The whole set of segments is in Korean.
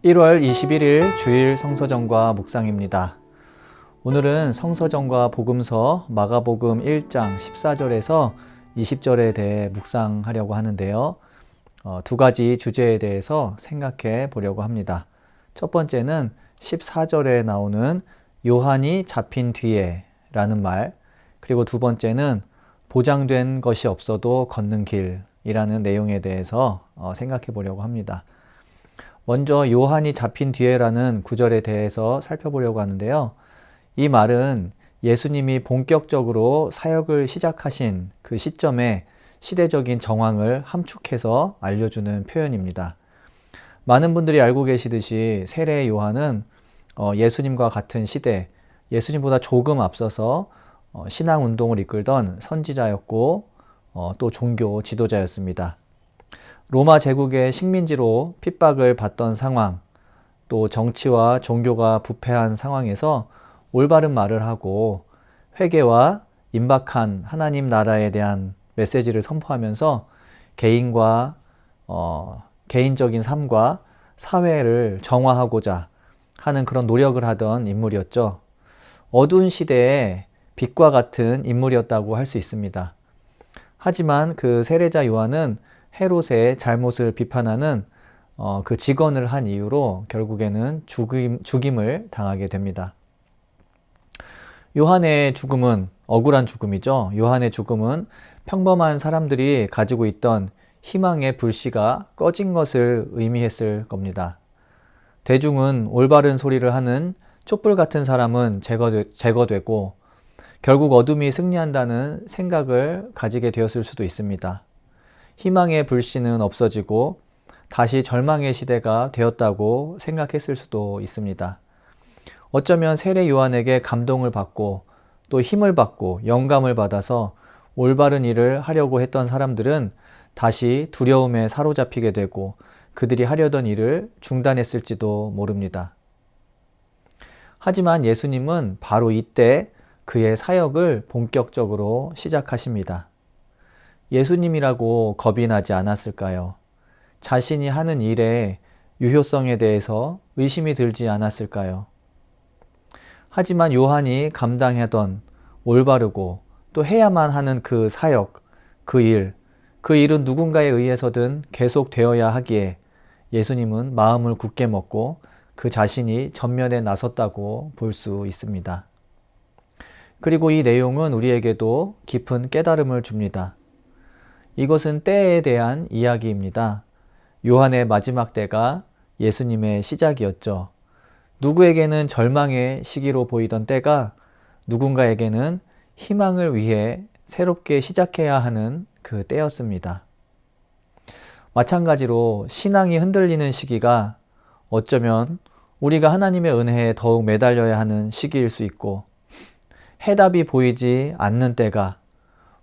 1월 21일 주일 성서정과 묵상입니다. 오늘은 성서정과 복음서 마가복음 1장 14절에서 20절에 대해 묵상하려고 하는데요. 두 가지 주제에 대해서 생각해 보려고 합니다. 첫 번째는 14절에 나오는 요한이 잡힌 뒤에 라는 말, 그리고 두 번째는 보장된 것이 없어도 걷는 길이라는 내용에 대해서 생각해 보려고 합니다. 먼저 요한이 잡힌 뒤에라는 구절에 대해서 살펴보려고 하는데요. 이 말은 예수님이 본격적으로 사역을 시작하신 그 시점에 시대적인 정황을 함축해서 알려주는 표현입니다. 많은 분들이 알고 계시듯이 세례 요한은 예수님과 같은 시대, 예수님보다 조금 앞서서 신앙운동을 이끌던 선지자였고 또 종교 지도자였습니다. 로마 제국의 식민지로 핍박을 받던 상황, 또 정치와 종교가 부패한 상황에서 올바른 말을 하고 회개와 임박한 하나님 나라에 대한 메시지를 선포하면서 개인과 개인적인 삶과 사회를 정화하고자 하는 그런 노력을 하던 인물이었죠. 어두운 시대에 빛과 같은 인물이었다고 할 수 있습니다. 하지만 그 세례자 요한은 헤롯의 잘못을 비판하는 그 직언을 한 이유로 결국에는 죽임을 당하게 됩니다. 요한의 죽음은 억울한 죽음이죠. 요한의 죽음은 평범한 사람들이 가지고 있던 희망의 불씨가 꺼진 것을 의미했을 겁니다. 대중은 올바른 소리를 하는 촛불 같은 사람은 제거되고 결국 어둠이 승리한다는 생각을 가지게 되었을 수도 있습니다. 희망의 불씨는 없어지고 다시 절망의 시대가 되었다고 생각했을 수도 있습니다. 어쩌면 세례 요한에게 감동을 받고 또 힘을 받고 영감을 받아서 올바른 일을 하려고 했던 사람들은 다시 두려움에 사로잡히게 되고 그들이 하려던 일을 중단했을지도 모릅니다. 하지만 예수님은 바로 이때 그의 사역을 본격적으로 시작하십니다. 예수님이라고 겁이 나지 않았을까요? 자신이 하는 일의 유효성에 대해서 의심이 들지 않았을까요? 하지만 요한이 감당하던 올바르고 또 해야만 하는 그 사역, 그 일은 누군가에 의해서든 계속되어야 하기에 예수님은 마음을 굳게 먹고 그 자신이 전면에 나섰다고 볼 수 있습니다. 그리고 이 내용은 우리에게도 깊은 깨달음을 줍니다. 이것은 때에 대한 이야기입니다. 요한의 마지막 때가 예수님의 시작이었죠. 누구에게는 절망의 시기로 보이던 때가 누군가에게는 희망을 위해 새롭게 시작해야 하는 그 때였습니다. 마찬가지로 신앙이 흔들리는 시기가 어쩌면 우리가 하나님의 은혜에 더욱 매달려야 하는 시기일 수 있고 해답이 보이지 않는 때가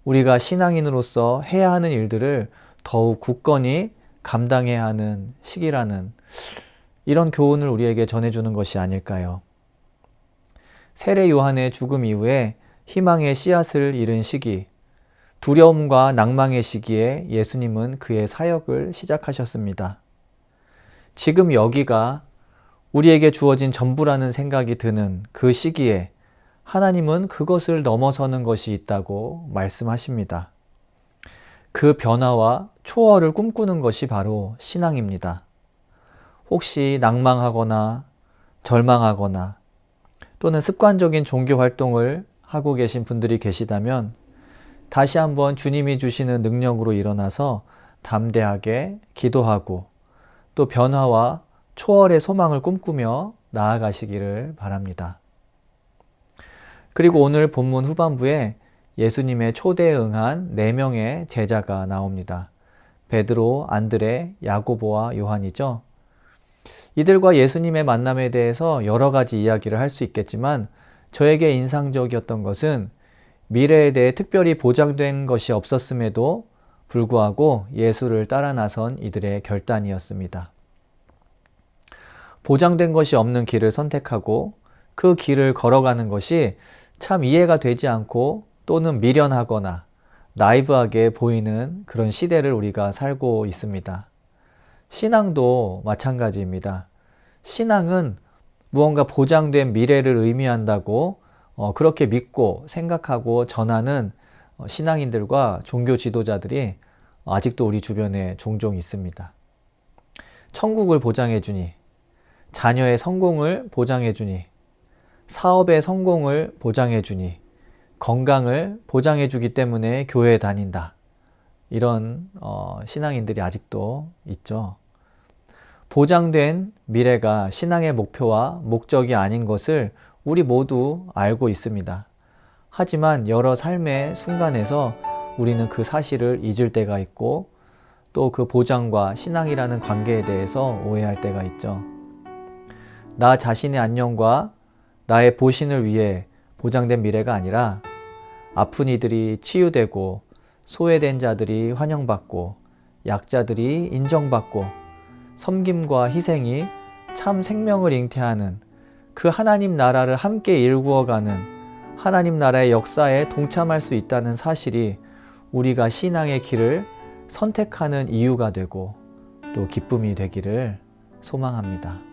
우리가 신앙인으로서 해야 하는 일들을 더욱 굳건히 감당해야 하는 시기라는 이런 교훈을 우리에게 전해주는 것이 아닐까요? 세례 요한의 죽음 이후에 희망의 씨앗을 잃은 시기, 두려움과 낭망의 시기에 예수님은 그의 사역을 시작하셨습니다. 지금 여기가 우리에게 주어진 전부라는 생각이 드는 그 시기에 하나님은 그것을 넘어서는 것이 있다고 말씀하십니다. 그 변화와 초월을 꿈꾸는 것이 바로 신앙입니다. 혹시 낭망하거나 절망하거나 또는 습관적인 종교 활동을 하고 계신 분들이 계시다면 다시 한번 주님이 주시는 능력으로 일어나서 담대하게 기도하고 또 변화와 초월의 소망을 꿈꾸며 나아가시기를 바랍니다. 그리고 오늘 본문 후반부에 예수님의 초대에 응한 4명의 제자가 나옵니다. 베드로, 안드레, 야고보와 요한이죠. 이들과 예수님의 만남에 대해서 여러 가지 이야기를 할 수 있겠지만 저에게 인상적이었던 것은 미래에 대해 특별히 보장된 것이 없었음에도 불구하고 예수를 따라 나선 이들의 결단이었습니다. 보장된 것이 없는 길을 선택하고 그 길을 걸어가는 것이 참 이해가 되지 않고 또는 미련하거나 나이브하게 보이는 그런 시대를 우리가 살고 있습니다. 신앙도 마찬가지입니다. 신앙은 무언가 보장된 미래를 의미한다고 그렇게 믿고 생각하고 전하는 신앙인들과 종교 지도자들이 아직도 우리 주변에 종종 있습니다. 천국을 보장해주니, 자녀의 성공을 보장해주니, 사업의 성공을 보장해주니, 건강을 보장해주기 때문에 교회에 다닌다. 이런 신앙인들이 아직도 있죠. 보장된 미래가 신앙의 목표와 목적이 아닌 것을 우리 모두 알고 있습니다. 하지만 여러 삶의 순간에서 우리는 그 사실을 잊을 때가 있고 또 그 보장과 신앙이라는 관계에 대해서 오해할 때가 있죠. 나 자신의 안녕과 나의 보신을 위해 보장된 미래가 아니라 아픈 이들이 치유되고 소외된 자들이 환영받고 약자들이 인정받고 섬김과 희생이 참 생명을 잉태하는 그 하나님 나라를 함께 일구어가는 하나님 나라의 역사에 동참할 수 있다는 사실이 우리가 신앙의 길을 선택하는 이유가 되고 또 기쁨이 되기를 소망합니다.